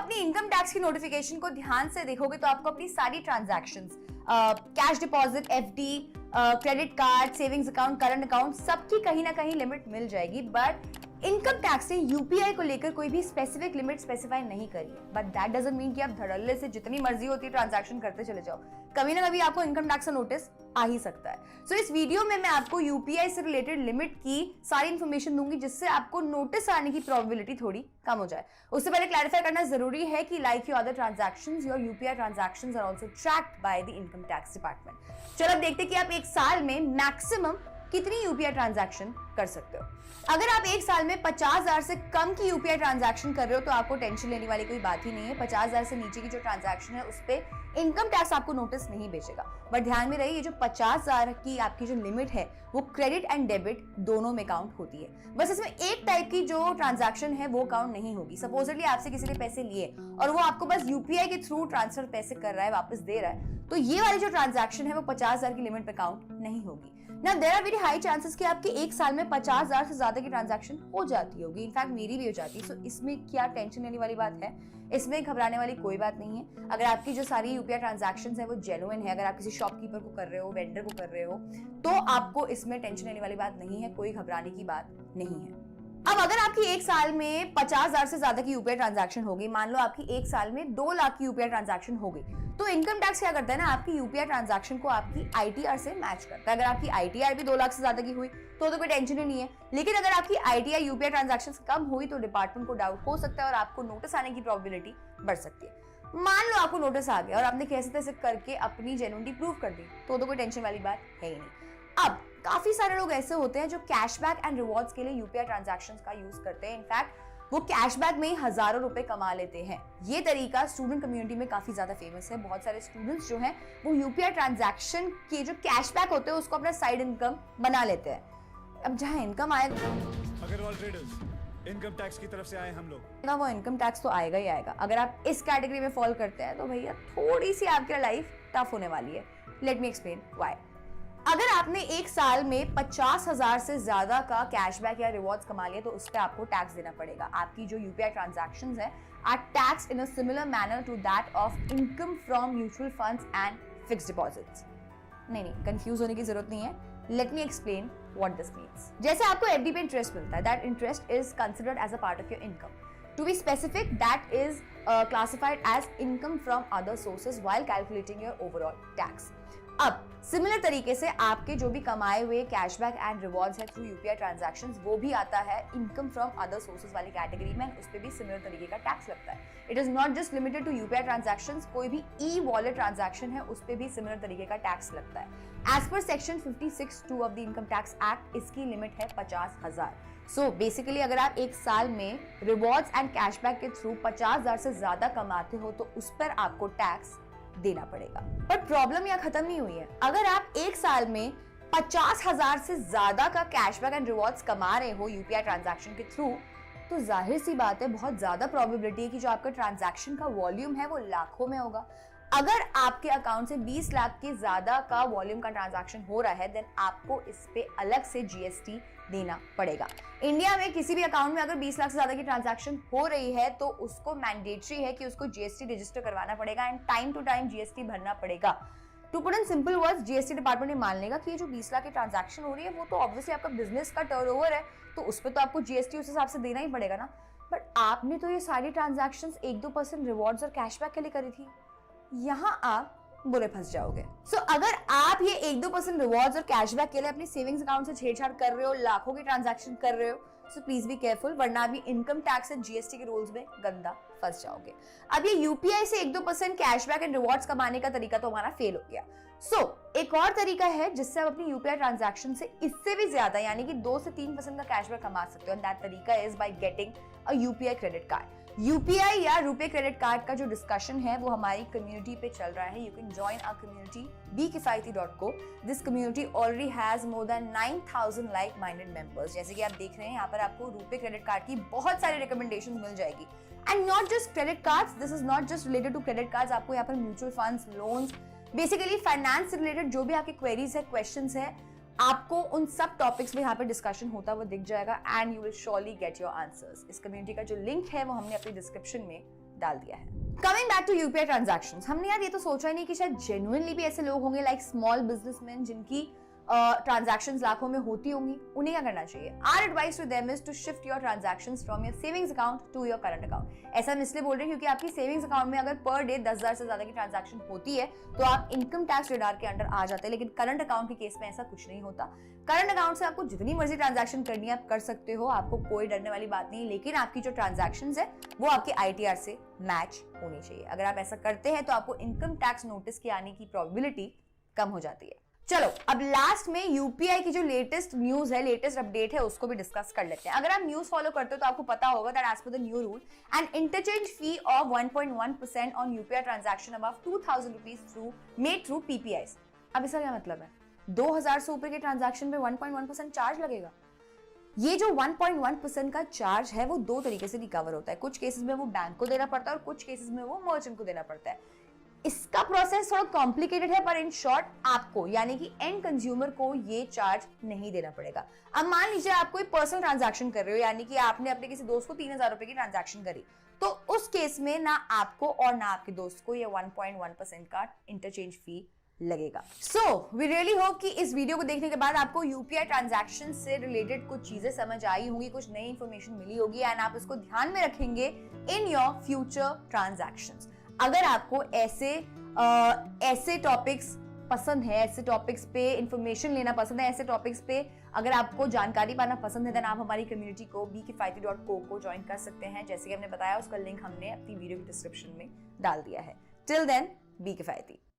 अपनी income tax की notification को ध्यान से देखोगे तो आपको अपनी सारी transactions, cash deposit, FD, credit card, savings account, current account, सबकी कहीं ना कहीं लिमिट मिल जाएगी। बट इनकम टैक्स ने यूपीआई को लेकर कोई भी स्पेसिफिक लिमिट स्पेसिफाई नहीं करी है। बट दैट डजंट मीन कि आप धड़ल्ले से जितनी मर्जी होती है ट्रांजैक्शन करते चले जाओ, कभी ना कभी आपको इनकम टैक्स का नोटिस आ ही सकता है। सो इस वीडियो में मैं आपको यूपीआई से रिलेटेड लिमिट की सारी इंफॉर्मेशन दूंगी, जिससे आपको नोटिस आने की प्रोबेबिलिटी थोड़ी कम हो जाए। उससे पहले क्लैरिफाई करना जरूरी है कि like your other transactions, your UPI transactions are also tracked by the income tax department. चलो अब देखते हैं कि आप एक साल में मैक्सिमम कितनी यूपीआई ट्रांजैक्शन कर सकते हो। अगर आप एक साल में 50,000 से कम की यूपीआई ट्रांजैक्शन कर रहे हो तो आपको टेंशन लेने वाली कोई बात ही नहीं है। 50,000 से नीचे की जो ट्रांजैक्शन है उस पे इनकम टैक्स आपको नोटिस नहीं भेजेगा। बट ध्यान में रहे, ये जो 50,000 की आपकी जो लिमिट है वो क्रेडिट एंड डेबिट दोनों में काउंट होती है। बस इसमें एक टाइप की जो ट्रांजैक्शन है वो काउंट नहीं होगी। सपोजली आपसे किसी ने पैसे लिए और वो आपको बस यूपीआई के थ्रू ट्रांसफर पैसे कर रहा है, वापस दे रहा है, तो ये वाली जो ट्रांजैक्शन है वो 50,000 की लिमिट पे काउंट नहीं होगी। Now there are very high chances कि आपके एक साल में 50,000 से ज्यादा की ट्रांजैक्शन हो जाती होगी। इनफैक्ट मेरी भी हो जाती है। सो इसमें क्या टेंशन लेने वाली बात है? इसमें घबराने वाली कोई बात नहीं है। अगर आपकी जो सारी यूपीआई ट्रांजैक्शंस है वो जेन्युइन है, अगर आप किसी शॉपकीपर को कर रहे हो, वेंडर को कर रहे हो, तो आपको इसमें टेंशन लेने वाली बात नहीं है, कोई घबराने की बात नहीं है। अब अगर आपकी एक साल में 50,000 से ज्यादा की यूपीआई ट्रांजैक्शन होगी, मान लो आपकी एक साल में 2 लाख की यूपीआई ट्रांजैक्शन हो गई, तो इनकम टैक्स क्या करता है ना, आपकी यूपीआई ट्रांजैक्शन को आपकी आईटीआर से मैच करता है। अगर आपकी आईटीआर भी 2 लाख से ज्यादा की हुई तो कोई टेंशन ही नहीं है। लेकिन अगर आपकी आईटीआर यूपीआई ट्रांजैक्शन कम हुई तो डिपार्टमेंट को डाउट हो सकता है और आपको नोटिस आने की प्रोबेबिलिटी बढ़ सकती है। मान लो आपको नोटिस आ गया और आपने कैसे तैसे करके अपनी जेन्युइनिटी प्रूव कर दी तो कोई टेंशन वाली बात है ही नहीं। अब काफी सारे लोग ऐसे होते हैं जो कैशबैक एंड रिवॉर्ड्स के लिए यूपीआई ट्रांजैक्शंस का यूज करते हैं। इनफैक्ट वो कैशबैक में हजारों रुपए कमा लेते हैं। ये तरीका स्टूडेंट कम्युनिटी में काफी ज्यादा फेमस है। बहुत सारे स्टूडेंट्स जो हैं वो यूपीआई ट्रांजैक्शन के जो कैशबैक होते हैं उसको अपना साइड इनकम बना लेते हैं। अब जहां इनकम आएगा, अग्रवाल ट्रेडर्स इनकम टैक्स की तरफ से आए हम लोग ना, वो इनकम टैक्स तो आएगा ही आएगा। अगर आप इस कैटेगरी में फॉल करते हैं तो भैया थोड़ी सी आपकी लाइफ टफ होने वाली है। Let me explain why. अगर आपने एक साल में 50,000 से ज्यादा का कैशबैक या रिवॉर्ड्स कमा लिया तो उस पर आपको टैक्स देना पड़ेगा। आपकी जो यूपीआई ट्रांजैक्शंस है are taxed in a similar manner to that of income from mutual funds and fixed deposits. नहीं, कंफ्यूज होने की जरूरत नहीं है। Let me explain what this means. जैसे आपको एफडी पे इंटरेस्ट मिलता है, that interest is considered as a part of your income. To be specific, that is classified as income from other sources while calculating your overall tax. अब similar तरीके से आपके जो भी कमाए हुए कैशबैक एंड रिवॉर्ड्स है थ्रू यूपीआई ट्रांजैक्शंस, वो भी आता है इनकम फ्रॉम अदर सोर्सेज वाली कैटेगरी में, उस पे भी सिमिलर तरीके का टैक्स लगता है। It is not just limited to UPI transactions, कोई भी ई वॉलेट ट्रांजैक्शन है उस पे भी सिमिलर तरीके का टैक्स लगता है। As per section 56(2) of the income tax act, इसकी लिमिट है 50,000। सो बेसिकली अगर आप एक साल में रिवॉर्ड्स एंड कैशबैक के थ्रू 50,000 से ज्यादा कमाते हो तो उस पर आपको टैक्स देना पड़ेगा। पर प्रॉब्लम यहाँ खत्म नहीं हुई है। अगर आप एक साल में 50,000 से ज्यादा का कैशबैक एंड रिवॉर्ड्स कमा रहे हो यूपीआई ट्रांजैक्शन के थ्रू, तो जाहिर सी बात है बहुत ज्यादा प्रोबेबिलिटी है कि जो आपका ट्रांजैक्शन का वॉल्यूम है वो लाखों में होगा। अगर आपके अकाउंट से 20 लाख के ज्यादा का वॉल्यूम का ट्रांजैक्शन हो रहा है देन आपको इस पे अलग से जीएसटी देना पड़ेगा। इंडिया में किसी भी अकाउंट में अगर 20 लाख से ज्यादा की ट्रांजैक्शन हो रही है तो उसको मैंडेटरी है कि उसको जीएसटी रजिस्टर करवाना पड़ेगा and time to time GST भरना पड़ेगा। To put in simple words, GST department ने मान लेगा कि ये जो 20 लाख की ट्रांजैक्शन हो रही है वो तो ऑब्वियसली आपका बिजनेस का टर्नओवर है, तो उस पर तो आपको जीएसटी उस हिसाब से देना ही पड़ेगा ना। बट आपने तो ये सारी ट्रांजैक्शंस 1-2% रिवॉर्ड्स और कैशबैक के लिए करी थी, यहाँ आप बुरे फंस जाओगे। सो अगर आप ये 1-2% रिवॉर्ड्स और कैशबैक के लिए अपनी सेविंग्स अकाउंट से छेड़छाड़ कर रहे हो, लाखों की ट्रांजैक्शन कर रहे हो, सो प्लीज बी केयरफुल, वरना अभी इनकम टैक्स एंड जीएसटी के रूल्स में गंदा फंस जाओगे। अब ये यूपीआई से 1-2% कैशबैक एंड रिवॉर्ड्स कमाने का तरीका तो हमारा फेल हो गया। सो एक और तरीका है जिससे आप अपनी यूपीआई ट्रांजैक्शन से इससे भी ज्यादा यानी कि 2 से 3% का कैशबैक कमा सकते हो, एंड दैट तरीका is by getting a UPI credit card. UPI या रुपे क्रेडिट कार्ड का जो डिस्कशन है वो हमारी कम्युनिटी पे चल रहा है। You can join our community bkifayati.co। This community already has more than 9,000 like minded members. जैसे कि आप देख रहे हैं यहाँ पर आपको रुपे क्रेडिट कार्ड की बहुत सारी रिकमेंडेशंस मिल जाएगी। And not just credit cards, this is not just related to credit cards, आपको यहाँ पर mutual funds, loans, basically finance से रिलेटेड जो भी आपके क्वेरीज है, क्वेश्चंस है, आपको उन सब टॉपिक्स में यहाँ पे डिस्कशन होता हुआ दिख जाएगा and you will surely get your answers. इस कम्युनिटी का जो लिंक है वो हमने अपनी डिस्क्रिप्शन में डाल दिया है। Coming back to UPI transactions, हमने यार ये तो सोचा ही नहीं कि शायद जेन्युइनली भी ऐसे लोग होंगे लाइक स्मॉल बिजनेसमैन जिनकी ट्रांजैक्शंस लाखों में होती होंगी, उन्हें क्या करना चाहिए? Our advice to them is to shift your transactions from your savings account to your current account. ऐसा हम इसलिए बोल रहे हैं क्योंकि आपकी सेविंग्स अकाउंट में अगर पर डे 10,000 से ज्यादा की ट्रांजैक्शन होती है तो आप इनकम टैक्स रडार के अंडर आ जाते हैं, लेकिन करंट अकाउंट के केस में ऐसा कुछ नहीं होता। करंट अकाउंट से आपको जितनी मर्जी ट्रांजैक्शन करनी है आप कर सकते हो, आपको कोई डरने वाली बात नहीं है, लेकिन आपकी जो ट्रांजैक्शंस है वो आपके आईटीआर से मैच होनी चाहिए। अगर आप ऐसा करते हैं तो आपको इनकम टैक्स नोटिस के आने की प्रोबेबिलिटी कम हो जाती है। चलो अब लास्ट में यूपीआई की जो लेटेस्ट न्यूज है, लेटेस्ट अपडेट है, उसको भी डिस्कस कर लेते हैं। अगर आप न्यूज फॉलो करते हो तो आपको पता होगा that as per the new rule an interchange fee of 1.1% on UPI transaction above 2,000 rupees made through PPIs. अब इसका क्या मतलब है? 2,000 से ऊपर के ट्रांजैक्शन पे 1.1% चार्ज लगेगा। ये जो 1.1% का चार्ज है वो दो तरीके से रिकवर होता है। कुछ केसेस में वो बैंक को देना पड़ता है और कुछ केसेस में वो मर्चेंट को देना पड़ता है। इसका प्रोसेस थोड़ा कॉम्प्लिकेटेड है, पर इन शॉर्ट आपको यानी कि एंड कंज्यूमर को ये चार्ज नहीं देना पड़ेगा। अब मान लीजिए आप कोई पर्सनल ट्रांजैक्शन कर रहे हो, यानी कि आपने अपने किसी दोस्त को 3,000 रुपए की ट्रांजैक्शन करी, तो उस केस में ना आपको और ना आपके दोस्त को ये 1.1% का इंटरचेंज फी लगेगा। सो वी रियली होप कि इस वीडियो को देखने के बाद आपको यूपीआई ट्रांजैक्शन से रिलेटेड कुछ चीजें समझ आई होंगी, कुछ नई इंफॉर्मेशन मिली होगी एंड आप इसको ध्यान में रखेंगे इन योर फ्यूचर ट्रांजैक्शंस। अगर आपको ऐसे टॉपिक्स पसंद है, ऐसे टॉपिक्स पे इंफॉर्मेशन लेना पसंद है, ऐसे टॉपिक्स पे अगर आपको जानकारी पाना पसंद है, देन आप हमारी कम्युनिटी को bkifaiti.co को ज्वाइन कर सकते हैं। जैसे कि हमने बताया उसका लिंक हमने अपनी वीडियो की डिस्क्रिप्शन में डाल दिया है। टिल देन, बी किफायती।